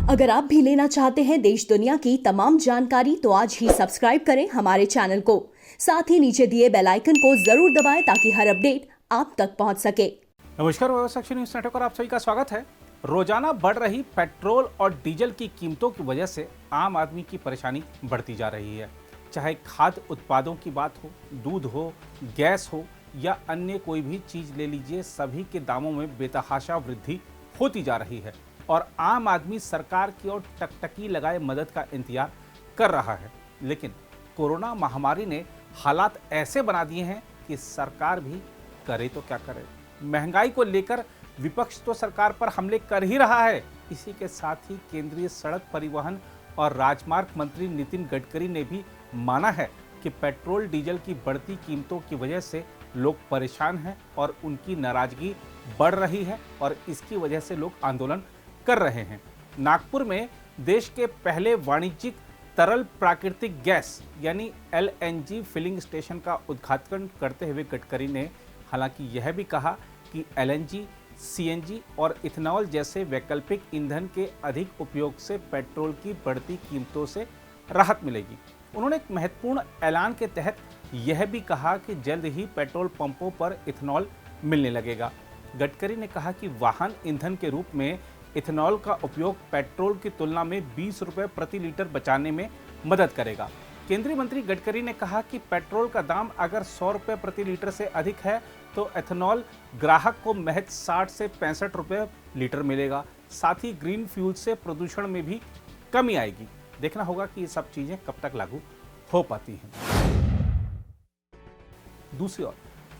अगर आप भी लेना चाहते हैं देश दुनिया की तमाम जानकारी तो आज ही सब्सक्राइब करें हमारे चैनल को। साथ ही नीचे दिए बेल आइकन को जरूर दबाएं ताकि हर अपडेट आप तक पहुंच सके। नमस्कार, व्यवसाय न्यूज नेटवर्क पर आप सभी का स्वागत है। रोजाना बढ़ रही पेट्रोल और डीजल की कीमतों की वजह से आम आदमी की परेशानी बढ़ती जा रही है। चाहे खाद्य उत्पादों की बात हो, दूध हो, गैस हो या अन्य कोई भी चीज ले लीजिए, सभी के दामों में बेतहाशा वृद्धि होती जा रही है और आम आदमी सरकार की ओर टकटकी लगाए मदद का इंतजार कर रहा है। लेकिन कोरोना महामारी ने हालात ऐसे बना दिए हैं कि सरकार भी करे तो क्या करे। महंगाई को लेकर विपक्ष तो सरकार पर हमले कर ही रहा है। इसी के साथ ही केंद्रीय सड़क परिवहन और राजमार्ग मंत्री नितिन गडकरी ने भी माना है कि पेट्रोल डीजल की बढ़ती कीमतों की वजह से लोग परेशान हैं और उनकी नाराजगी बढ़ रही है और इसकी वजह से लोग आंदोलन कर रहे हैं। नागपुर में देश के पहले वाणिज्यिक तरल प्राकृतिक गैस यानी LNG फिलिंग स्टेशन का उद्घाटन करते हुए गडकरी ने हालांकि यह भी कहा कि LNG, CNG और इथेनॉल जैसे वैकल्पिक ईंधन के अधिक उपयोग से पेट्रोल की बढ़ती कीमतों से राहत मिलेगी। उन्होंने एक महत्वपूर्ण ऐलान के तहत यह भी कहा कि जल्द ही पेट्रोल पंपों पर इथेनॉल मिलने लगेगा। गडकरी ने कहा कि वाहन ईंधन के रूप में इथेनॉल का उपयोग पेट्रोल की तुलना में 20 रुपये प्रति लीटर बचाने में मदद करेगा। केंद्रीय मंत्री गडकरी ने कहा कि पेट्रोल का दाम अगर 100 रुपये प्रति लीटर से अधिक है तो इथेनॉल ग्राहक को महज 60 से 65 रुपये लीटर मिलेगा। साथ ही ग्रीन फ्यूल से प्रदूषण में भी कमी आएगी। देखना होगा कि ये सब चीजें कब तक लागू हो पाती हैं। दूसरी ओर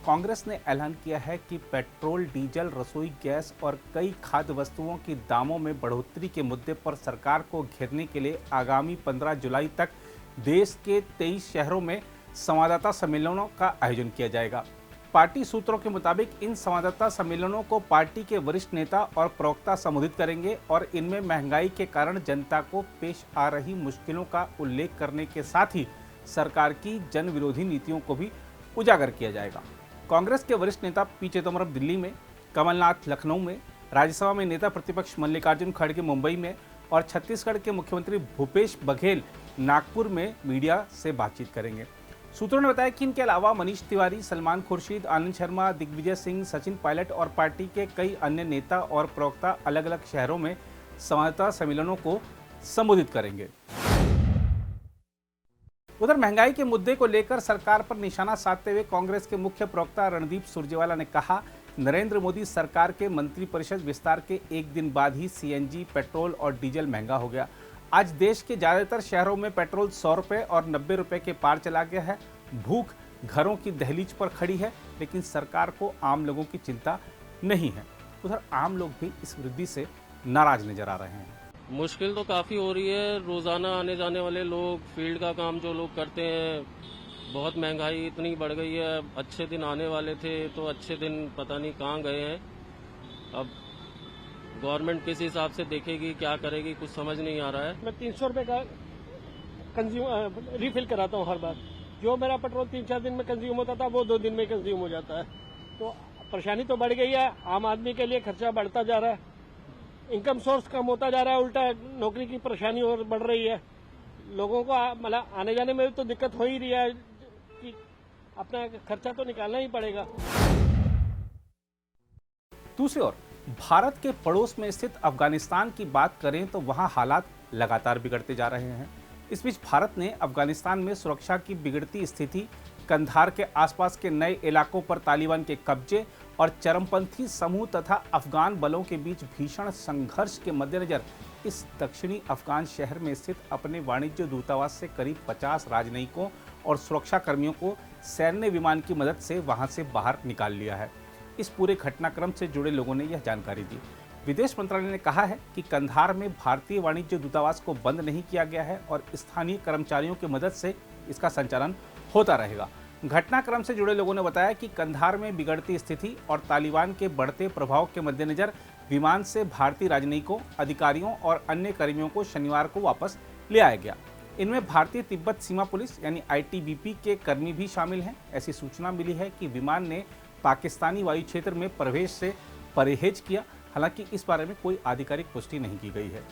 कांग्रेस ने ऐलान किया है कि पेट्रोल, डीजल, रसोई गैस और कई खाद्य वस्तुओं की दामों में बढ़ोतरी के मुद्दे पर सरकार को घेरने के लिए आगामी 15 जुलाई तक देश के 23 शहरों में संवाददाता सम्मेलनों का आयोजन किया जाएगा। पार्टी सूत्रों के मुताबिक इन संवाददाता सम्मेलनों को पार्टी के वरिष्ठ नेता और प्रवक्ता संबोधित करेंगे और इनमें महंगाई के कारण जनता को पेश आ रही मुश्किलों का उल्लेख करने के साथ ही सरकार की जन विरोधी नीतियों को भी उजागर किया जाएगा। कांग्रेस के वरिष्ठ नेता पी चिदम्बरम दिल्ली में, कमलनाथ लखनऊ में, राज्यसभा में नेता प्रतिपक्ष मल्लिकार्जुन खड़गे मुंबई में और छत्तीसगढ़ के मुख्यमंत्री भूपेश बघेल नागपुर में मीडिया से बातचीत करेंगे। सूत्रों ने बताया कि इनके अलावा मनीष तिवारी, सलमान खुर्शीद, आनंद शर्मा, दिग्विजय सिंह, सचिन पायलट और पार्टी के कई अन्य नेता और प्रवक्ता अलग अलग शहरों में संवाददाता सम्मेलनों को संबोधित करेंगे। उधर महंगाई के मुद्दे को लेकर सरकार पर निशाना साधते हुए कांग्रेस के मुख्य प्रवक्ता रणदीप सुरजेवाला ने कहा, नरेंद्र मोदी सरकार के मंत्रिपरिषद विस्तार के एक दिन बाद ही CNG, पेट्रोल और डीजल महंगा हो गया। आज देश के ज़्यादातर शहरों में पेट्रोल 100 रुपये और 90 रुपये के पार चला गया है। भूख घरों की दहलीज पर खड़ी है, लेकिन सरकार को आम लोगों की चिंता नहीं है। उधर आम लोग भी इस वृद्धि से नाराज नजर आ रहे हैं। मुश्किल तो काफ़ी हो रही है। रोज़ाना आने जाने वाले लोग, फील्ड का काम जो लोग करते हैं, बहुत महंगाई इतनी बढ़ गई है। अच्छे दिन आने वाले थे तो अच्छे दिन पता नहीं कहाँ गए हैं। अब गवर्नमेंट किस हिसाब से देखेगी, क्या करेगी, कुछ समझ नहीं आ रहा है। मैं 300 रुपये का रिफिल कराता हूँ हर बार। जो मेरा पेट्रोल 3-4 दिन में कंज्यूम होता था वो 2 दिन में कंज्यूम हो जाता है। तो परेशानी तो बढ़ गई है। आम आदमी के लिए खर्चा बढ़ता जा रहा है, इनकम सोर्स कम होता जा रहा है, उल्टा नौकरी की परेशानी और बढ़ रही है। लोगों को मतलब आने जाने में तो दिक्कत हो ही रही है कि अपना खर्चा तो निकालना ही पड़ेगा। दूसरी ओर भारत के पड़ोस में स्थित अफगानिस्तान की बात करें तो वहां हालात लगातार बिगड़ते जा रहे हैं। इस बीच भारत ने अफगानिस्तान में सुरक्षा की बिगड़ती स्थिति, कंधार के आसपास के नए इलाकों पर तालिबान के कब्जे और चरमपंथी समूह तथा अफगान बलों के बीच भीषण संघर्ष के मद्देनजर इस दक्षिणी अफगान शहर में स्थित अपने वाणिज्य दूतावास से करीब 50 राजनयिकों और सुरक्षा कर्मियों को सैन्य विमान की मदद से वहां से बाहर निकाल लिया है। इस पूरे घटनाक्रम से जुड़े लोगों ने यह जानकारी दी। विदेश मंत्रालय ने कहा है कि कंधार में भारतीय वाणिज्य दूतावास को बंद नहीं किया गया है और स्थानीय कर्मचारियों की मदद से इसका संचालन होता रहेगा। घटनाक्रम से जुड़े लोगों ने बताया कि कंधार में बिगड़ती स्थिति और तालिबान के बढ़ते प्रभाव के मद्देनजर विमान से भारतीय राजनयिकों, अधिकारियों और अन्य कर्मियों को शनिवार को वापस ले आया गया। इनमें भारतीय तिब्बत सीमा पुलिस यानी ITBP के कर्मी भी शामिल हैं। ऐसी सूचना मिली है कि विमान ने पाकिस्तानी वायु क्षेत्र में प्रवेश से परहेज किया। हालांकि इस बारे में कोई आधिकारिक पुष्टि नहीं की गई है।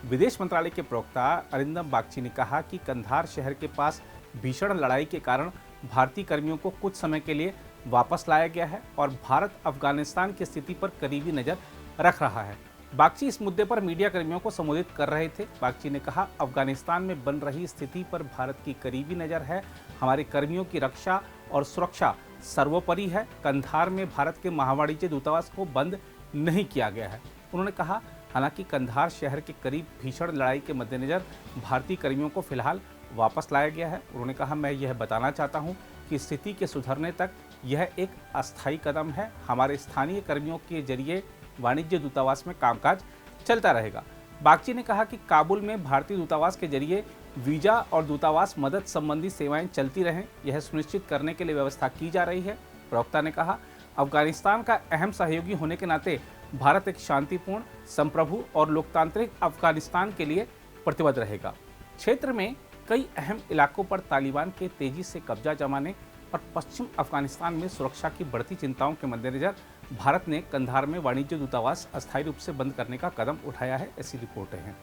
विदेश मंत्रालय के प्रवक्ता अरिंदम बागची ने कहा कि कंधार शहर के पास भीषण लड़ाई के कारण भारतीय कर्मियों को कुछ समय के लिए वापस लाया गया है और भारत अफगानिस्तान की स्थिति पर करीबी नजर रख रहा है। बागची इस मुद्दे पर मीडिया कर्मियों को संबोधित कर रहे थे। बागची ने कहा, अफगानिस्तान में बन रही स्थिति पर भारत की करीबी नजर है। हमारे कर्मियों की रक्षा और सुरक्षा सर्वोपरि है। कंधार में भारत के महावाणिज्य दूतावास को बंद नहीं किया गया है। उन्होंने कहा, हालांकि कंधार शहर के करीब भीषण लड़ाई के मद्देनजर भारतीय कर्मियों को फिलहाल वापस लाया गया है। उन्होंने कहा, मैं यह बताना चाहता हूं कि स्थिति के सुधरने तक यह एक अस्थायी कदम है। हमारे स्थानीय कर्मियों के जरिए वाणिज्य दूतावास में कामकाज चलता रहेगा। बागची ने कहा कि काबुल में भारतीय दूतावास के जरिए वीजा और दूतावास मदद संबंधी सेवाएं चलती रहें, यह सुनिश्चित करने के लिए व्यवस्था की जा रही है। प्रवक्ता ने कहा, अफगानिस्तान का अहम सहयोगी होने के नाते भारत एक शांतिपूर्ण, संप्रभु और लोकतांत्रिक अफगानिस्तान के लिए प्रतिबद्ध रहेगा। क्षेत्र में कई अहम इलाकों पर तालिबान के तेजी से कब्जा जमाने और पश्चिम अफगानिस्तान में सुरक्षा की बढ़ती चिंताओं के मद्देनजर भारत ने कंधार में वाणिज्य दूतावास अस्थायी रूप से बंद करने का कदम उठाया है, ऐसी रिपोर्टें हैं।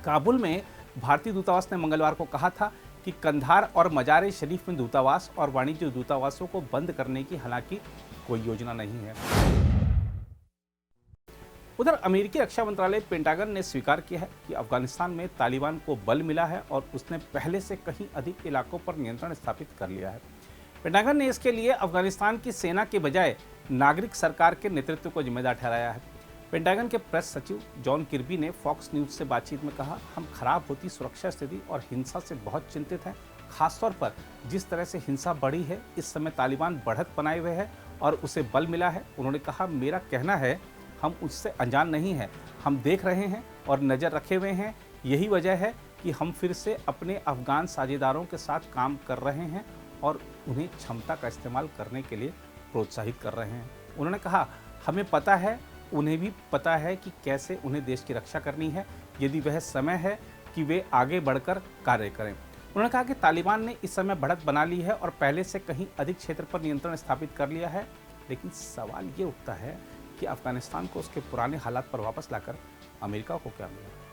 काबुल में भारतीय दूतावास ने मंगलवार को कहा था कि कंधार और मजार शरीफ में दूतावास और वाणिज्य दूतावासों को बंद करने की हालांकि कोई योजना नहीं है। उधर अमेरिकी रक्षा मंत्रालय पेंटागन ने स्वीकार किया है कि अफगानिस्तान में तालिबान को बल मिला है और उसने पहले से कहीं अधिक इलाकों पर नियंत्रण स्थापित कर लिया है। पेंटागन ने इसके लिए अफगानिस्तान की सेना के बजाय नागरिक सरकार के नेतृत्व को जिम्मेदार ठहराया है। पेंटागन के प्रेस सचिव जॉन किर्बी ने फॉक्स न्यूज से बातचीत में कहा, हम खराब होती सुरक्षा स्थिति और हिंसा से बहुत चिंतित हैं। खासतौर पर जिस तरह से हिंसा बढ़ी है, इस समय तालिबान बढ़त बनाए हुए है और उसे बल मिला है। उन्होंने कहा, मेरा कहना है हम उससे अनजान नहीं हैं, हम देख रहे हैं और नज़र रखे हुए हैं। यही वजह है कि हम फिर से अपने अफगान साझेदारों के साथ काम कर रहे हैं और उन्हें क्षमता का इस्तेमाल करने के लिए प्रोत्साहित कर रहे हैं। उन्होंने कहा, हमें पता है, उन्हें भी पता है कि कैसे उन्हें देश की रक्षा करनी है, यदि वह समय है कि वे आगे बढ़कर कार्य करें। उन्होंने कहा कि तालिबान ने इस समय बढ़त बना ली है और पहले से कहीं अधिक क्षेत्र पर नियंत्रण स्थापित कर लिया है, लेकिन सवाल ये उठता है कि अफगानिस्तान को उसके पुराने हालात पर वापस लाकर अमेरिका को क्या मिला।